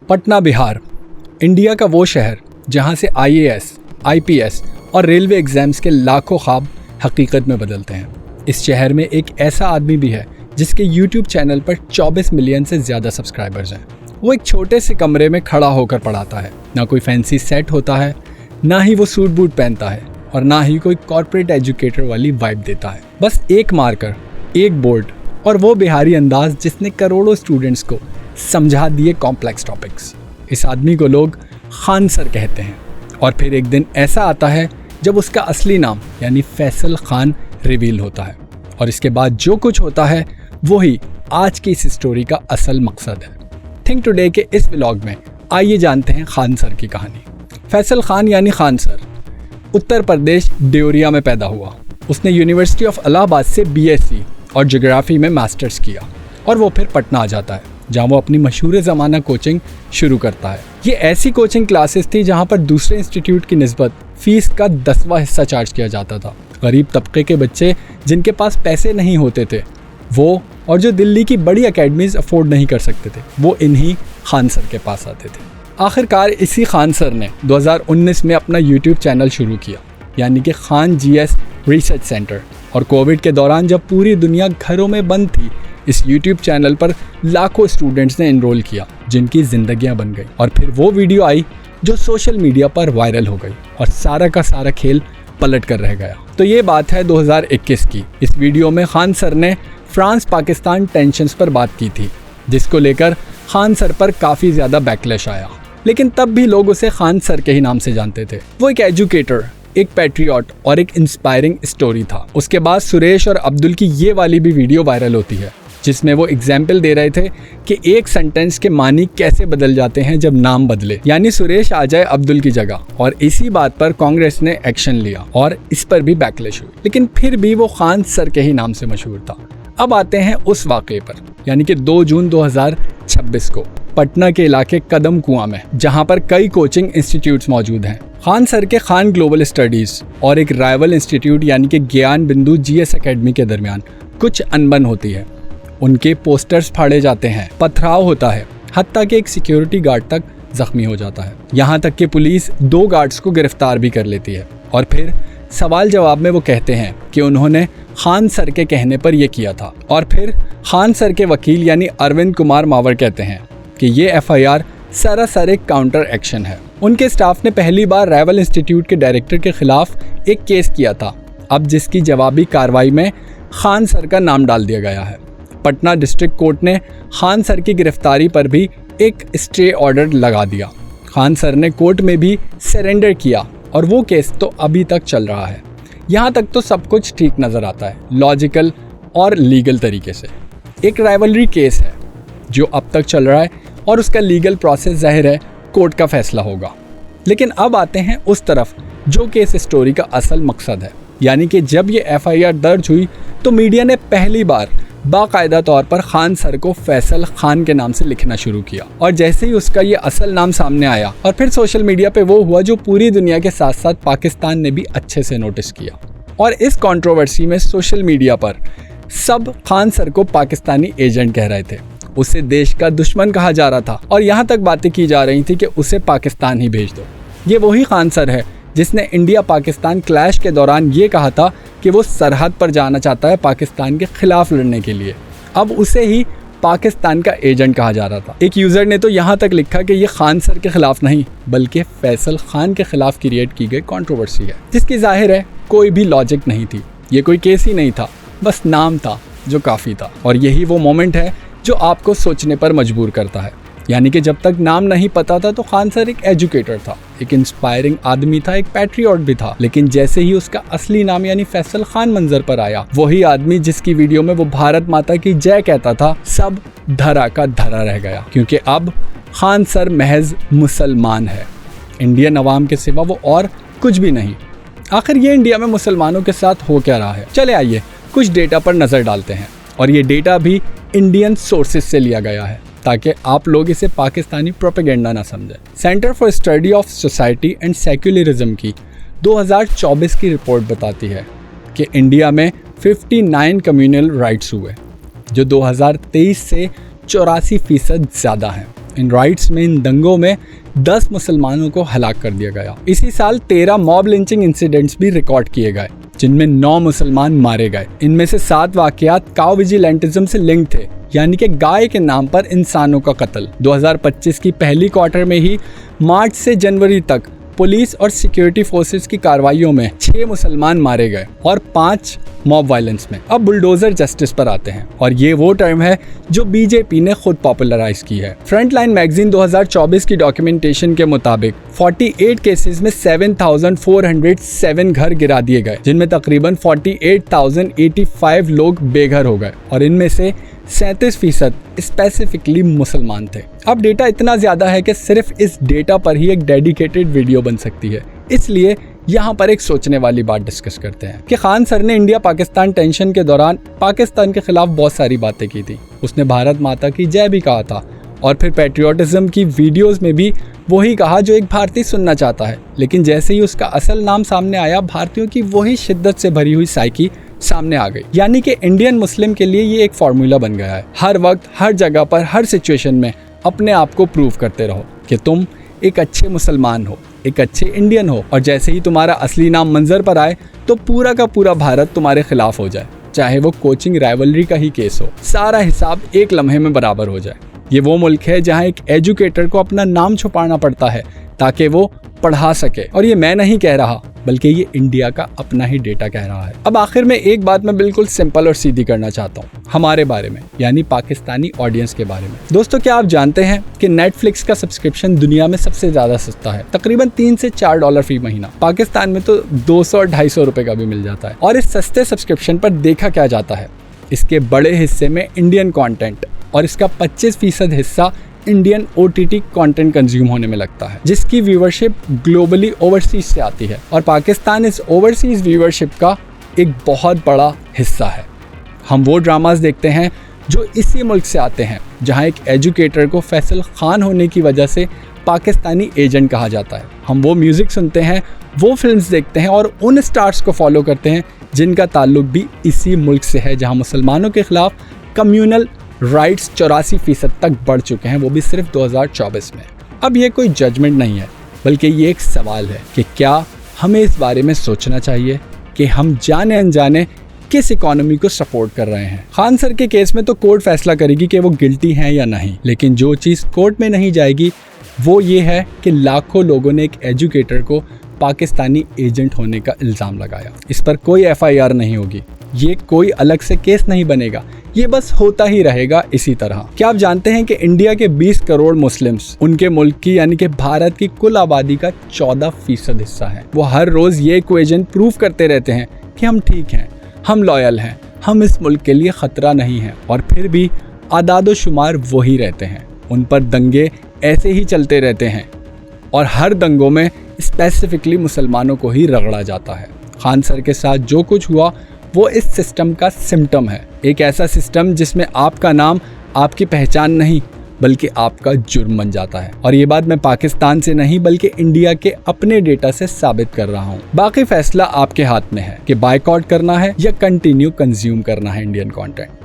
Patna Bihar, India का वो शहर जहां से IAS, IPS और रेलवे एग्जाम्स के लाखों ख्वाब हकीकत में बदलते हैं। इस शहर में एक ऐसा आदमी भी है जिसके YouTube चैनल पर 24 मिलियन से ज़्यादा सब्सक्राइबर्स हैं। वो एक छोटे से कमरे में खड़ा होकर पढ़ाता है। ना कोई फैंसी सेट होता है, ना ही वो सूट बूट पहनता है और ना ही कोई कॉर्पोरेट एजुकेटर वाली वाइब देता है। बस एक मार्कर, एक बोर्ड और वो बिहारी अंदाज जिसने करोड़ों स्टूडेंट्स को समझा दिए कॉम्प्लेक्स टॉपिक्स। इस आदमी को लोग खान सर कहते हैं। और फिर एक दिन ऐसा आता है जब उसका असली नाम यानी फैसल खान रिवील होता है। और इसके बाद जो कुछ होता है वही आज की इस स्टोरी का असल मकसद है। थिंक टुडे के इस व्लॉग में आइए जानते हैं खान सर की कहानी। फैसल खान यानी खान सर उत्तर प्रदेश देवरिया में पैदा हुआ। उसने यूनिवर्सिटी ऑफ इलाहाबाद से BSc और ज्योग्राफी में मास्टर्स किया और वो फिर पटना आ जाता है जहाँ वो अपनी मशहूर ज़माना कोचिंग शुरू करता है। ये ऐसी कोचिंग क्लासेस थी जहाँ पर दूसरे इंस्टीट्यूट की निस्बत फीस का 10वां हिस्सा चार्ज किया जाता था। गरीब तबके के बच्चे जिनके पास पैसे नहीं होते थे वो, और जो दिल्ली की बड़ी एकेडमीज़ अफोर्ड नहीं कर सकते थे, वो इन्हीं खान सर के पास आते थे। आखिरकार इसी खान सर ने 2019 में अपना YouTube चैनल शुरू किया यानी कि खान GS रिसर्च सेंटर। और कोविड के दौरान जब पूरी दुनिया घरों में बंद थी, इस YouTube चैनल पर लाखों स्टूडेंट्स ने इनरोल किया जिनकी ज़िंदगियां बन गई। और फिर वो वीडियो आई जो सोशल मीडिया पर वायरल हो गई और सारा का सारा खेल पलट कर रह गया। तो ये बात है 2021 की। इस वीडियो में खान सर ने फ्रांस पाकिस्तान टेंशन्स पर बात की थी, जिसको लेकर खान सर पर काफ़ी ज़्यादा बैकलैश आया। लेकिन तब भी लोग उसे खान सर के ही नाम से जानते थे। वो एक एजुकेटर, एक पैट्रियट और एक इंस्पायरिंग स्टोरी था। उसके बाद सुरेश और अब्दुल की ये वाली भी वीडियो वायरल होती है जिसमें वो एग्जाम्पल दे रहे थे कि एक सेंटेंस के मानी कैसे बदल जाते हैं जब नाम बदले, यानी सुरेश आ जाए अब्दुल की जगह। और इसी बात पर कांग्रेस ने एक्शन लिया और इस पर भी बैकलैश हुई, लेकिन फिर भी वो खान सर के ही नाम से मशहूर था। अब आते हैं उस वाक़े पर, यानी कि 2 जून 2026 को पटना के इलाके कदम कुआं में, जहां पर कई कोचिंग इंस्टीट्यूट्स मौजूद हैं। खान सर के खान ग्लोबल स्टडीज़ और एक राइवल इंस्टीट्यूट यानी कि ज्ञान बिंदु GS एकेडमी के दरमियान कुछ अनबन होती है। उनके पोस्टर्स फाड़े जाते हैं, पथराव होता है, हत्ता कि एक सिक्योरिटी गार्ड तक जख्मी हो जाता है। यहाँ तक कि पुलिस 2 गार्ड्स को गिरफ्तार भी कर लेती है। और फिर सवाल जवाब में वो कहते हैं कि उन्होंने खान सर के कहने पर यह किया था। और फिर खान सर के वकील यानी अरविंद कुमार मावर कहते हैं कि ये FIR सरासर एक काउंटर एक्शन है। उनके स्टाफ ने पहली बार राइवल इंस्टीट्यूट के डायरेक्टर के खिलाफ एक केस किया था, अब जिसकी जवाबी कार्रवाई में खान सर का नाम डाल दिया गया है। पटना डिस्ट्रिक्ट कोर्ट ने खान सर की गिरफ्तारी पर भी एक स्टे ऑर्डर लगा दिया। खान सर ने कोर्ट में भी सरेंडर किया और वो केस तो अभी तक चल रहा है। यहाँ तक तो सब कुछ ठीक नज़र आता है, लॉजिकल और लीगल तरीके से। एक राइवलरी केस है जो अब तक चल रहा है और उसका लीगल प्रोसेस जाहिर है कोर्ट का फैसला होगा। लेकिन अब आते हैं उस तरफ जो कि इस स्टोरी का असल मकसद है, यानी कि जब ये FIR दर्ज हुई तो मीडिया ने पहली बार बाकायदा तौर पर खान सर को फैसल खान के नाम से लिखना शुरू किया। और जैसे ही उसका ये असल नाम सामने आया और फिर सोशल मीडिया पे वो हुआ जो पूरी दुनिया के साथ साथ पाकिस्तान ने भी अच्छे से नोटिस किया। और इस कंट्रोवर्सी में सोशल मीडिया पर सब खान सर को पाकिस्तानी एजेंट कह रहे थे, उसे देश का दुश्मन कहा जा रहा था और यहाँ तक बातें की जा रही थी कि उसे पाकिस्तान ही भेज दो। ये वही खान सर है जिसने इंडिया पाकिस्तान क्लैश के दौरान ये कहा था कि वो सरहद पर जाना चाहता है पाकिस्तान के खिलाफ लड़ने के लिए। अब उसे ही पाकिस्तान का एजेंट कहा जा रहा था। एक यूज़र ने तो यहाँ तक लिखा कि ये खान सर के खिलाफ नहीं बल्कि फैसल खान के खिलाफ क्रिएट की गई कंट्रोवर्सी है, जिसकी जाहिर है कोई भी लॉजिक नहीं थी। ये कोई केस ही नहीं था, बस नाम था जो काफ़ी था। और यही वो मोमेंट है जो आपको सोचने पर मजबूर करता है, यानी कि जब तक नाम नहीं पता था तो खान सर एक एजुकेटर था, एक इंस्पायरिंग आदमी था, एक पैट्रियट भी था। लेकिन जैसे ही उसका असली नाम यानी फैसल खान मंजर पर आया, वही आदमी जिसकी वीडियो में वो भारत माता की जय कहता था, सब धरा का धरा रह गया। क्योंकि अब खान सर महज मुसलमान है, इंडियन अवाम के सिवा वो और कुछ भी नहीं। आखिर ये इंडिया में मुसलमानों के साथ हो क्या रहा है? चले आइए कुछ डेटा पर नज़र डालते हैं। और ये डेटा भी इंडियन सोर्सेज से लिया गया है ताकि आप लोग इसे पाकिस्तानी प्रोपेगेंडा ना समझें। Centre for study of society and secularism की 2024 की रिपोर्ट बताती है कि इंडिया में 59 कम्युनल राइट्स हुए, जो 2023 से 84% ज़्यादा हैं। इन राइट्स में, इन दंगों में 10 मुसलमानों को हलाक कर दिया गया। इसी साल 13 मॉब लिंचिंग इंसिडेंट्स भी रिकॉर्ड किए गए, जिनमें 9 मुसलमान मारे गए। इनमें से 7 वाकयात काउ विजिलेंटिज्म से लिंक थे, यानी कि गाय के नाम पर इंसानों का कत्ल। 2025 की पहली क्वार्टर में ही मार्च से जनवरी तक पुलिस और सिक्योरिटी फोर्सेस की कार्रवाइयों में 6 मुसलमान मारे गए और 5 मॉब वायलेंस में। अब बुलडोजर जस्टिस पर आते हैं, और ये वो टर्म है जो बीजेपी ने खुद पॉपुलराइज की है। फ्रंटलाइन मैगजीन 2024 की डॉक्यूमेंटेशन के मुताबिक 48 केसेस में 7,407 घर गिरा दिए गए, जिनमें तकरीबन 48,085 लोग बेघर हो गए, और इनमें से 37% स्पेसिफिकली मुसलमान थे। अब डेटा इतना ज्यादा है कि सिर्फ इस डेटा पर ही एक डेडिकेटेड वीडियो बन सकती है। इसलिए यहाँ पर एक सोचने वाली बात डिस्कस करते हैं कि खान सर ने इंडिया पाकिस्तान टेंशन के दौरान पाकिस्तान के खिलाफ बहुत सारी बातें की थी। उसने भारत माता की जय भी कहा था, और फिर पैट्रियोटिज्म की वीडियोस में भी वही कहा जो एक भारतीय सुनना चाहता है। लेकिन जैसे ही उसका असल नाम सामने आया, भारतीयों की वही शिद्दत से भरी हुई साइकी सामने आ गई। यानी कि इंडियन मुस्लिम के लिए ये एक फॉर्मूला बन गया है। हर वक्त, हर जगह पर, हर सिचुएशन में अपने आप को प्रूव करते रहो कि तुम एक अच्छे मुसलमान हो, एक अच्छे इंडियन हो, और जैसे ही तुम्हारा असली नाम मंजर पर आए तो पूरा का पूरा भारत तुम्हारे खिलाफ हो जाए, चाहे वो कोचिंग राइवलरी का ही केस हो। सारा हिसाब एक लम्हे में बराबर हो जाए। ये वो मुल्क है जहाँ एक एजुकेटर को अपना नाम छुपाना पड़ता है ताकि वो पढ़ा सके, और ये मैं नहीं कह रहा, बल्कि ये इंडिया का अपना ही डेटा कह रहा है। अब आखिर में एक बात मैं बिल्कुल सिंपल और सीधी करना चाहता हूँ हमारे बारे में, यानी पाकिस्तानी ऑडियंस के बारे में। दोस्तों, क्या आप जानते हैं कि नेटफ्लिक्स का सब्सक्रिप्शन दुनिया में सबसे ज्यादा सस्ता है, तकरीबन $3 से $4 फी महीना। पाकिस्तान में तो 200 और 250 रुपए का भी मिल जाता है। और इस सस्ते सब्सक्रिप्शन पर देखा क्या जाता है, इसके बड़े हिस्से में इंडियन कॉन्टेंट, और इसका 25% हिस्सा इंडियन OTT कंटेंट कंज्यूम होने में लगता है, जिसकी व्यूवरशिप ग्लोबली ओवरसीज से आती है, और पाकिस्तान इस ओवरसीज व्यूवरशिप का एक बहुत बड़ा हिस्सा है। हम वो ड्रामास देखते हैं जो इसी मुल्क से आते हैं, जहां एक एजुकेटर को फैसल खान होने की वजह से पाकिस्तानी एजेंट कहा जाता है। हम वो म्यूज़िक सुनते हैं, वो फिल्म्स देखते हैं, और उन स्टार्स को फॉलो करते हैं जिनका ताल्लुक भी इसी मुल्क से है, जहाँ मुसलमानों के खिलाफ कम्यूनल राइट्स 84% तक बढ़ चुके हैं, वो भी सिर्फ 2024 में। अब ये कोई जजमेंट नहीं है, बल्कि ये एक सवाल है कि क्या हमें इस बारे में सोचना चाहिए कि हम जाने अनजाने किस इकोनॉमी को सपोर्ट कर रहे हैं। खान सर के केस में तो कोर्ट फैसला करेगी कि वो गिल्टी हैं या नहीं, लेकिन जो चीज़ कोर्ट में नहीं जाएगी वो ये है कि लाखों लोगों ने एक एजुकेटर को पाकिस्तानी एजेंट होने का इल्ज़ाम लगाया। इस पर कोई FIR नहीं होगी, ये कोई अलग से केस नहीं बनेगा, ये बस होता ही रहेगा इसी तरह। क्या आप जानते हैं कि इंडिया के 20 करोड़ मुस्लिम्स उनके मुल्क की, यानी कि भारत की कुल आबादी का 14% हिस्सा है। वो हर रोज ये इक्वेशन प्रूव करते रहते हैं कि हम ठीक हैं, हम लॉयल हैं, हम इस मुल्क के लिए खतरा नहीं है, और फिर भी आदादो शुमार वही रहते हैं। उन पर दंगे ऐसे ही चलते रहते हैं, और हर दंगों में स्पेसिफिकली मुसलमानों को ही रगड़ा जाता है। खान सर के साथ जो कुछ हुआ वो इस सिस्टम का सिम्टम है, एक ऐसा सिस्टम जिसमें आपका नाम आपकी पहचान नहीं बल्कि आपका जुर्म बन जाता है। और ये बात मैं पाकिस्तान से नहीं बल्कि इंडिया के अपने डेटा से साबित कर रहा हूँ। बाकी फैसला आपके हाथ में है कि बायकॉट करना है या कंटिन्यू कंज्यूम करना है इंडियन कंटेंट।